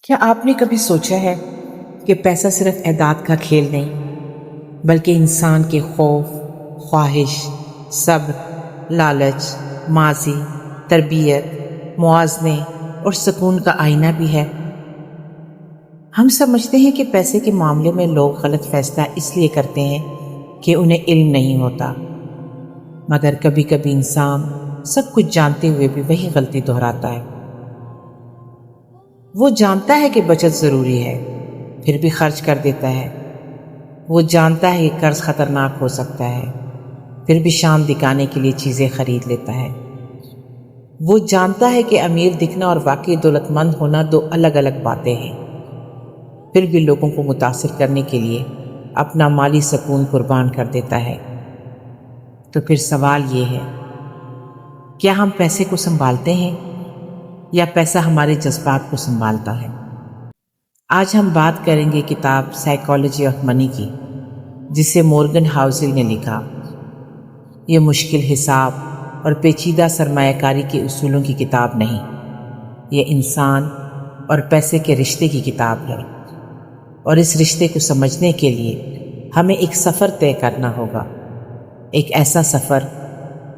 کیا آپ نے کبھی سوچا ہے کہ پیسہ صرف اعداد کا کھیل نہیں بلکہ انسان کے خوف، خواہش، صبر، لالچ، ماضی، تربیت، موازنے اور سکون کا آئینہ بھی ہے؟ ہم سمجھتے ہیں کہ پیسے کے معاملے میں لوگ غلط فیصلہ اس لیے کرتے ہیں کہ انہیں علم نہیں ہوتا، مگر کبھی کبھی انسان سب کچھ جانتے ہوئے بھی وہی غلطی دہراتا ہے۔ وہ جانتا ہے کہ بچت ضروری ہے، پھر بھی خرچ کر دیتا ہے۔ وہ جانتا ہے کہ قرض خطرناک ہو سکتا ہے، پھر بھی شان دکھانے کے لیے چیزیں خرید لیتا ہے۔ وہ جانتا ہے کہ امیر دکھنا اور واقعی دولت مند ہونا دو الگ الگ باتیں ہیں، پھر بھی لوگوں کو متاثر کرنے کے لیے اپنا مالی سکون قربان کر دیتا ہے۔ تو پھر سوال یہ ہے، کیا ہم پیسے کو سنبھالتے ہیں یا پیسہ ہمارے جذبات کو سنبھالتا ہے؟ آج ہم بات کریں گے کتاب سائیکالوجی آف منی کی، جسے مورگن ہاؤزل نے لکھا۔ یہ مشکل حساب اور پیچیدہ سرمایہ کاری کے اصولوں کی کتاب نہیں، یہ انسان اور پیسے کے رشتے کی کتاب ہے، اور اس رشتے کو سمجھنے کے لیے ہمیں ایک سفر طے کرنا ہوگا، ایک ایسا سفر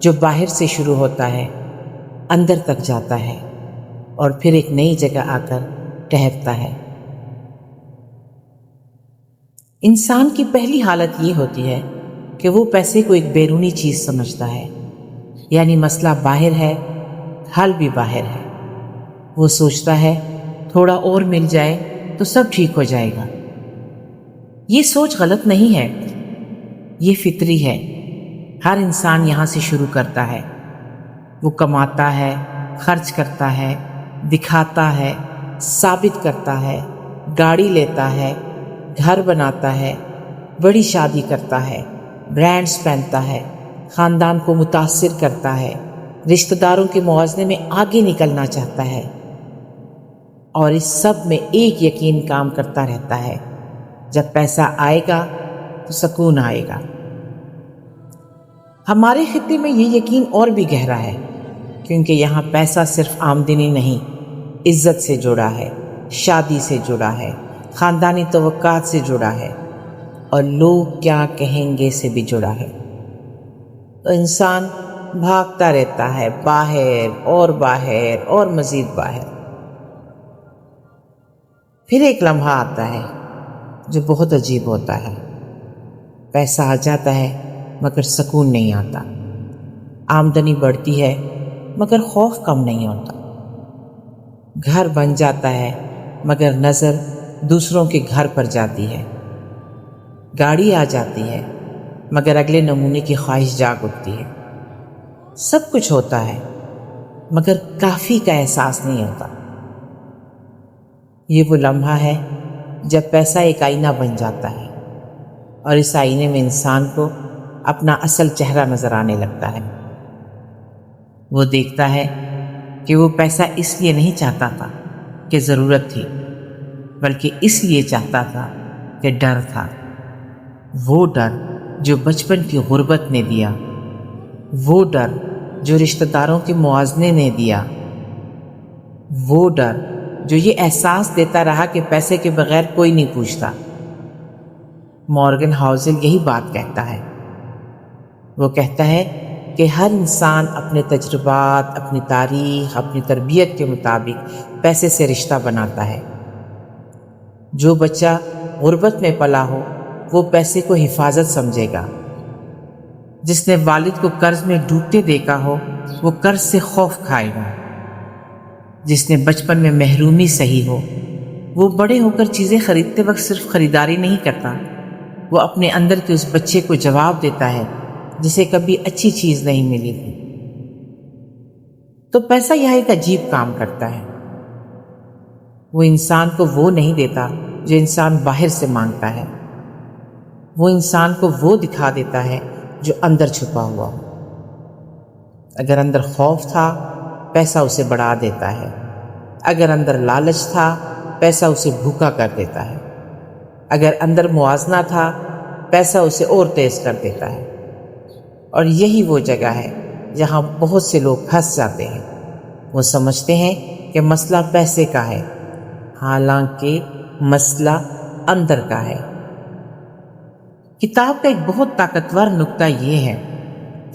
جو باہر سے شروع ہوتا ہے، اندر تک جاتا ہے اور پھر ایک نئی جگہ آ کر ٹھہرتا ہے۔ انسان کی پہلی حالت یہ ہوتی ہے کہ وہ پیسے کو ایک بیرونی چیز سمجھتا ہے، یعنی مسئلہ باہر ہے، حل بھی باہر ہے۔ وہ سوچتا ہے تھوڑا اور مل جائے تو سب ٹھیک ہو جائے گا۔ یہ سوچ غلط نہیں ہے، یہ فطری ہے۔ ہر انسان یہاں سے شروع کرتا ہے۔ وہ کماتا ہے، خرچ کرتا ہے، دکھاتا ہے، ثابت کرتا ہے، گاڑی لیتا ہے، گھر بناتا ہے، بڑی شادی کرتا ہے، برانڈز پہنتا ہے، خاندان کو متاثر کرتا ہے، رشتہ داروں کے موازنے میں آگے نکلنا چاہتا ہے، اور اس سب میں ایک یقین کام کرتا رہتا ہے، جب پیسہ آئے گا تو سکون آئے گا۔ ہمارے خطے میں یہ یقین اور بھی گہرا ہے، کیونکہ یہاں پیسہ صرف آمدنی نہیں، عزت سے جڑا ہے، شادی سے جڑا ہے، خاندانی توقعات سے جڑا ہے، اور لوگ کیا کہیں گے سے بھی جڑا ہے۔ تو انسان بھاگتا رہتا ہے، باہر اور مزید باہر۔ پھر ایک لمحہ آتا ہے جو بہت عجیب ہوتا ہے۔ پیسہ آ جاتا ہے مگر سکون نہیں آتا، آمدنی بڑھتی ہے مگر خوف کم نہیں ہوتا، گھر بن جاتا ہے مگر نظر دوسروں کے گھر پر جاتی ہے، گاڑی آ جاتی ہے مگر اگلے نمونے کی خواہش جاگ اٹھتی ہے۔ سب کچھ ہوتا ہے مگر کافی کا احساس نہیں ہوتا۔ یہ وہ لمحہ ہے جب پیسہ ایک آئینہ بن جاتا ہے، اور اس آئینے میں انسان کو اپنا اصل چہرہ نظر آنے لگتا ہے۔ وہ دیکھتا ہے کہ وہ پیسہ اس لیے نہیں چاہتا تھا کہ ضرورت تھی، بلکہ اس لیے چاہتا تھا کہ ڈر تھا۔ وہ ڈر جو بچپن کی غربت نے دیا، وہ ڈر جو رشتہ داروں کے موازنے نے دیا، وہ ڈر جو یہ احساس دیتا رہا کہ پیسے کے بغیر کوئی نہیں پوچھتا۔ مورگن ہاؤزل یہی بات کہتا ہے۔ وہ کہتا ہے کہ ہر انسان اپنے تجربات، اپنی تاریخ، اپنی تربیت کے مطابق پیسے سے رشتہ بناتا ہے۔ جو بچہ غربت میں پلا ہو وہ پیسے کو حفاظت سمجھے گا۔ جس نے والد کو قرض میں ڈوبتے دیکھا ہو وہ قرض سے خوف کھائے گا۔ جس نے بچپن میں محرومی سہی ہو وہ بڑے ہو کر چیزیں خریدتے وقت صرف خریداری نہیں کرتا، وہ اپنے اندر کے اس بچے کو جواب دیتا ہے جسے کبھی اچھی چیز نہیں ملی تھی۔ تو پیسہ یہاں ایک عجیب کام کرتا ہے۔ وہ انسان کو وہ نہیں دیتا جو انسان باہر سے مانگتا ہے، وہ انسان کو وہ دکھا دیتا ہے جو اندر چھپا ہوا ہو۔ اگر اندر خوف تھا پیسہ اسے بڑھا دیتا ہے، اگر اندر لالچ تھا پیسہ اسے بھوکا کر دیتا ہے، اگر اندر موازنہ تھا پیسہ اسے اور تیز کر دیتا ہے۔ اور یہی وہ جگہ ہے جہاں بہت سے لوگ پھنس جاتے ہیں۔ وہ سمجھتے ہیں کہ مسئلہ پیسے کا ہے، حالانکہ مسئلہ اندر کا ہے۔ کتاب کا ایک بہت طاقتور نکتہ یہ ہے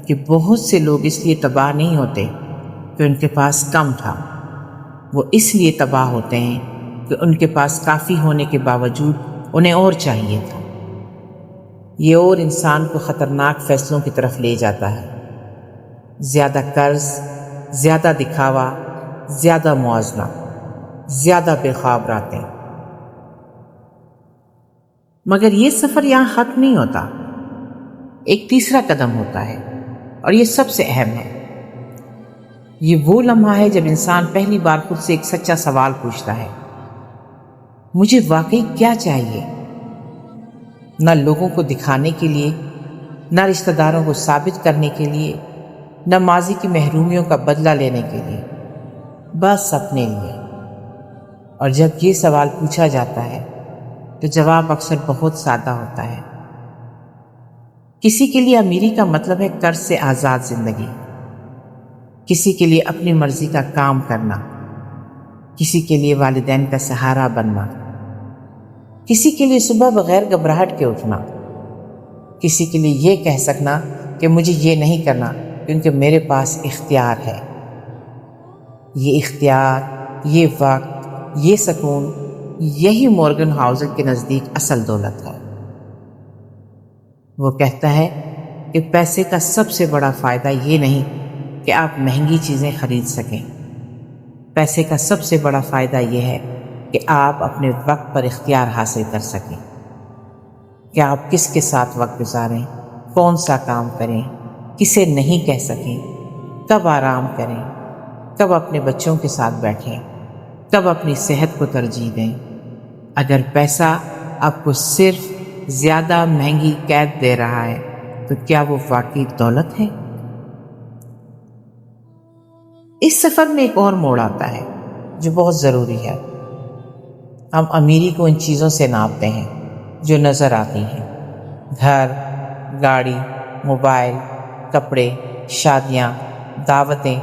کہ بہت سے لوگ اس لیے تباہ نہیں ہوتے کہ ان کے پاس کم تھا، وہ اس لیے تباہ ہوتے ہیں کہ ان کے پاس کافی ہونے کے باوجود انہیں اور چاہیے تھا۔ یہ اور انسان کو خطرناک فیصلوں کی طرف لے جاتا ہے۔ زیادہ قرض، زیادہ دکھاوا، زیادہ موازنہ، زیادہ بے خواب راتیں۔ مگر یہ سفر یہاں ختم نہیں ہوتا، ایک تیسرا قدم ہوتا ہے، اور یہ سب سے اہم ہے۔ یہ وہ لمحہ ہے جب انسان پہلی بار خود سے ایک سچا سوال پوچھتا ہے، مجھے واقعی کیا چاہیے؟ نہ لوگوں کو دکھانے کے لیے، نہ رشتہ داروں کو ثابت کرنے کے لیے، نہ ماضی کی محرومیوں کا بدلہ لینے کے لیے، بس اپنے لیے۔ اور جب یہ سوال پوچھا جاتا ہے تو جواب اکثر بہت سادہ ہوتا ہے۔ کسی کے لیے امیری کا مطلب ہے قرض سے آزاد زندگی، کسی کے لیے اپنی مرضی کا کام کرنا، کسی کے لیے والدین کا سہارا بننا، کسی کے لیے صبح بغیر گھبراہٹ کے اٹھنا، کسی کے لیے یہ کہہ سکنا کہ مجھے یہ نہیں کرنا کیونکہ میرے پاس اختیار ہے۔ یہ اختیار، یہ وقت، یہ سکون، یہی مورگن ہاؤزل کے نزدیک اصل دولت ہے۔ وہ کہتا ہے کہ پیسے کا سب سے بڑا فائدہ یہ نہیں کہ آپ مہنگی چیزیں خرید سکیں، پیسے کا سب سے بڑا فائدہ یہ ہے کہ آپ اپنے وقت پر اختیار حاصل کر سکیں، کہ آپ کس کے ساتھ وقت گزاریں، کون سا کام کریں، کسے نہیں کہہ سکیں، کب آرام کریں، کب اپنے بچوں کے ساتھ بیٹھیں، کب اپنی صحت کو ترجیح دیں۔ اگر پیسہ آپ کو صرف زیادہ مہنگی قید دے رہا ہے تو کیا وہ واقعی دولت ہے؟ اس سفر میں ایک اور موڑ آتا ہے جو بہت ضروری ہے۔ ہم امیری کو ان چیزوں سے ناپتے ہیں جو نظر آتی ہیں، گھر، گاڑی، موبائل، کپڑے، شادیاں، دعوتیں۔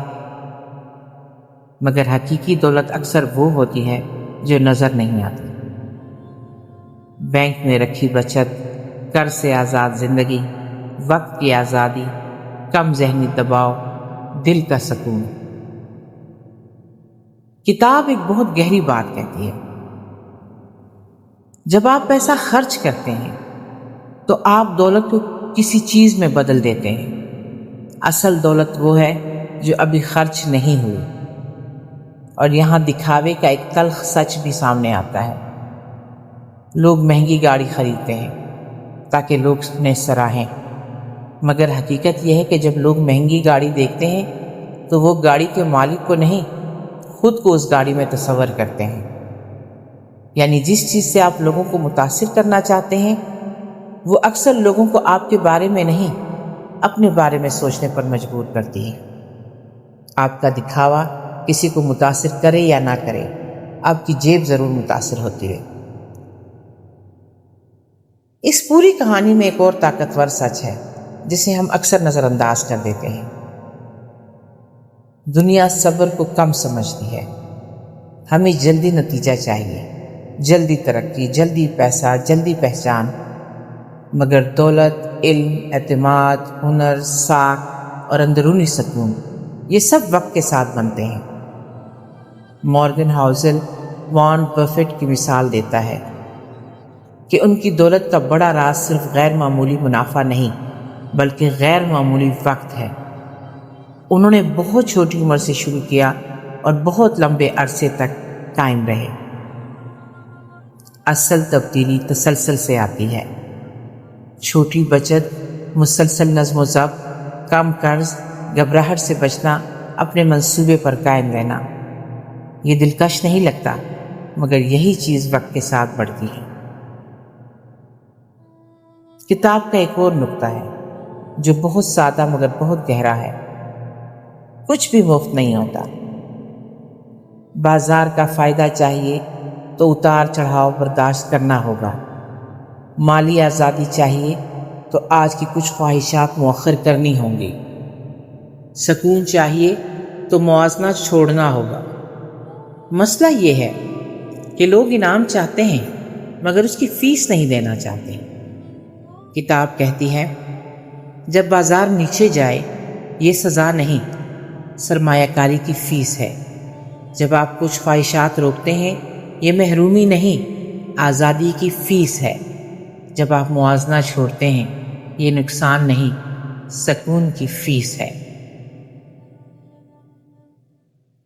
مگر حقیقی دولت اکثر وہ ہوتی ہے جو نظر نہیں آتی۔ بینک میں رکھی بچت، قرض سے آزاد زندگی، وقت کی آزادی، کم ذہنی دباؤ، دل کا سکون۔ کتاب ایک بہت گہری بات کہتی ہے۔ جب آپ پیسہ خرچ کرتے ہیں تو آپ دولت کو کسی چیز میں بدل دیتے ہیں۔ اصل دولت وہ ہے جو ابھی خرچ نہیں ہوئی۔ اور یہاں دکھاوے کا ایک تلخ سچ بھی سامنے آتا ہے۔ لوگ مہنگی گاڑی خریدتے ہیں تاکہ لوگ انہیں سراہیں، مگر حقیقت یہ ہے کہ جب لوگ مہنگی گاڑی دیکھتے ہیں تو وہ گاڑی کے مالک کو نہیں، خود کو اس گاڑی میں تصور کرتے ہیں۔ یعنی جس چیز سے آپ لوگوں کو متاثر کرنا چاہتے ہیں وہ اکثر لوگوں کو آپ کے بارے میں نہیں، اپنے بارے میں سوچنے پر مجبور کرتی ہے۔ آپ کا دکھاوا کسی کو متاثر کرے یا نہ کرے، آپ کی جیب ضرور متاثر ہوتی ہے۔ اس پوری کہانی میں ایک اور طاقتور سچ ہے جسے ہم اکثر نظر انداز کر دیتے ہیں۔ دنیا صبر کو کم سمجھتی ہے۔ ہمیں جلدی نتیجہ چاہیے، جلدی ترقی، جلدی پیسہ، جلدی پہچان۔ مگر دولت، علم، اعتماد، ہنر، ساکھ اور اندرونی سکون، یہ سب وقت کے ساتھ بنتے ہیں۔ مورگن ہاؤزل وارن بفیٹ کی مثال دیتا ہے کہ ان کی دولت کا بڑا راز صرف غیر معمولی منافع نہیں بلکہ غیر معمولی وقت ہے۔ انہوں نے بہت چھوٹی عمر سے شروع کیا اور بہت لمبے عرصے تک قائم رہے۔ اصل تبدیلی تسلسل سے آتی ہے۔ چھوٹی بچت، مسلسل نظم و ضبط، کم قرض، گھبراہٹ سے بچنا، اپنے منصوبے پر قائم رہنا۔ یہ دلکش نہیں لگتا مگر یہی چیز وقت کے ساتھ بڑھتی ہے۔ کتاب کا ایک اور نکتہ ہے جو بہت سادہ مگر بہت گہرا ہے۔ کچھ بھی مفت نہیں ہوتا۔ بازار کا فائدہ چاہیے تو اتار چڑھاؤ برداشت کرنا ہوگا۔ مالی آزادی چاہیے تو آج کی کچھ خواہشات مؤخر کرنی ہوں گی۔ سکون چاہیے تو موازنہ چھوڑنا ہوگا۔ مسئلہ یہ ہے کہ لوگ انعام چاہتے ہیں مگر اس کی فیس نہیں دینا چاہتے۔ کتاب کہتی ہے جب بازار نیچے جائے یہ سزا نہیں، سرمایہ کاری کی فیس ہے۔ جب آپ کچھ خواہشات روکتے ہیں یہ محرومی نہیں، آزادی کی فیس ہے۔ جب آپ موازنہ چھوڑتے ہیں یہ نقصان نہیں، سکون کی فیس ہے۔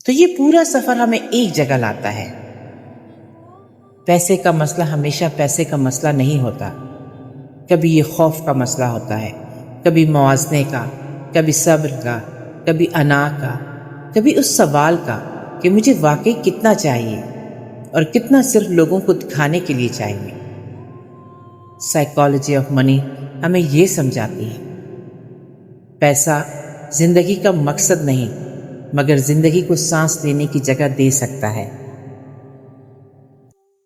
تو یہ پورا سفر ہمیں ایک جگہ لاتا ہے۔ پیسے کا مسئلہ ہمیشہ پیسے کا مسئلہ نہیں ہوتا، کبھی یہ خوف کا مسئلہ ہوتا ہے، کبھی موازنے کا، کبھی صبر کا، کبھی انا کا، کبھی اس سوال کا کہ مجھے واقعی کتنا چاہیے اور کتنا صرف لوگوں کو دکھانے کے لیے چاہیے۔ سائیکالوجی آف منی ہمیں یہ سمجھاتی ہے پیسہ زندگی کا مقصد نہیں مگر زندگی کو سانس لینے کی جگہ دے سکتا ہے۔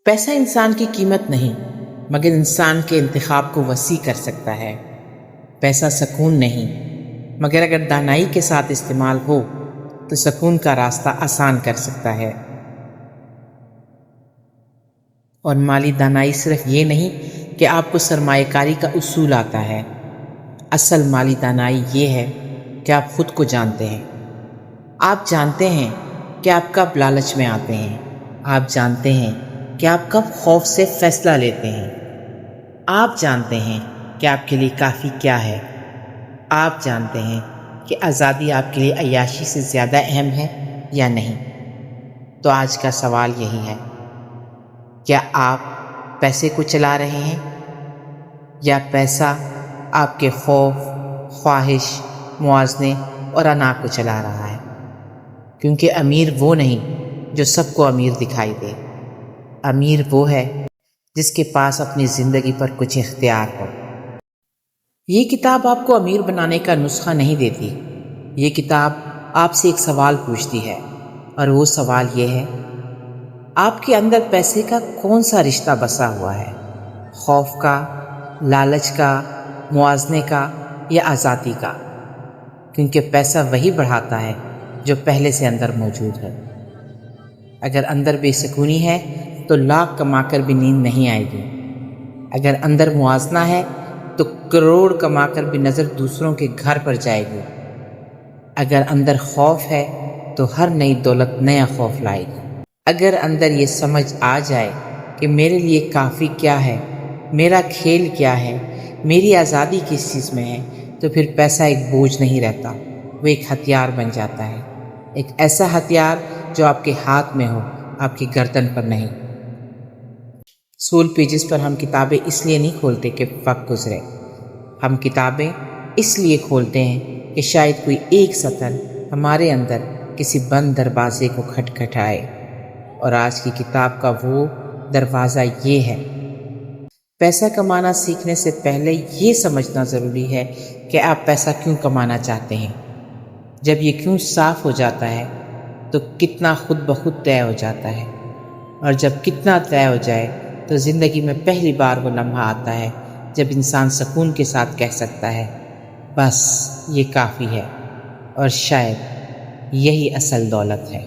پیسہ انسان کی قیمت نہیں مگر انسان کے انتخاب کو وسیع کر سکتا ہے۔ پیسہ سکون نہیں مگر اگر دانائی کے ساتھ استعمال ہو تو سکون کا راستہ آسان کر سکتا ہے۔ اور مالی دانائی صرف یہ نہیں کہ آپ کو سرمایہ کاری کا اصول آتا ہے، اصل مالی دانائی یہ ہے کہ آپ خود کو جانتے ہیں۔ آپ جانتے ہیں کہ آپ کب لالچ میں آتے ہیں، آپ جانتے ہیں کہ آپ کب خوف سے فیصلہ لیتے ہیں، آپ جانتے ہیں کہ آپ کے لیے کافی کیا ہے، آپ جانتے ہیں کہ آزادی آپ کے لیے عیاشی سے زیادہ اہم ہے یا نہیں۔ تو آج کا سوال یہی ہے، کیا آپ پیسے کو چلا رہے ہیں یا پیسہ آپ کے خوف، خواہش، موازنے اور انا کو چلا رہا ہے؟ کیونکہ امیر وہ نہیں جو سب کو امیر دکھائی دے، امیر وہ ہے جس کے پاس اپنی زندگی پر کچھ اختیار ہو۔ یہ کتاب آپ کو امیر بنانے کا نسخہ نہیں دیتی، یہ کتاب آپ سے ایک سوال پوچھتی ہے، اور وہ سوال یہ ہے آپ کے اندر پیسے کا کون سا رشتہ بسا ہوا ہے؟ خوف کا، لالچ کا، موازنے کا یا آزادی کا؟ کیونکہ پیسہ وہی بڑھاتا ہے جو پہلے سے اندر موجود ہے۔ اگر اندر بے سکونی ہے تو لاکھ کما کر بھی نیند نہیں آئے گی، اگر اندر موازنہ ہے تو کروڑ کما کر بھی نظر دوسروں کے گھر پر جائے گی، اگر اندر خوف ہے تو ہر نئی دولت نیا خوف لائے گی، اگر اندر یہ سمجھ آ جائے کہ میرے لیے کافی کیا ہے، میرا کھیل کیا ہے، میری آزادی کس چیز میں ہے، تو پھر پیسہ ایک بوجھ نہیں رہتا، وہ ایک ہتھیار بن جاتا ہے، ایک ایسا ہتھیار جو آپ کے ہاتھ میں ہو، آپ کی گردن پر نہیں۔ سول پیجز پر ہم کتابیں اس لیے نہیں کھولتے کہ وقت گزرے، ہم کتابیں اس لیے کھولتے ہیں کہ شاید کوئی ایک سطر ہمارے اندر کسی بند دروازے کو کھٹکھٹائے، اور آج کی کتاب کا وہ دروازہ یہ ہے۔ پیسہ کمانا سیکھنے سے پہلے یہ سمجھنا ضروری ہے کہ آپ پیسہ کیوں کمانا چاہتے ہیں۔ جب یہ کیوں صاف ہو جاتا ہے تو کتنا خود بخود طے ہو جاتا ہے، اور جب کتنا طے ہو جائے تو زندگی میں پہلی بار وہ لمحہ آتا ہے جب انسان سکون کے ساتھ کہہ سکتا ہے بس یہ کافی ہے، اور شاید یہی اصل دولت ہے۔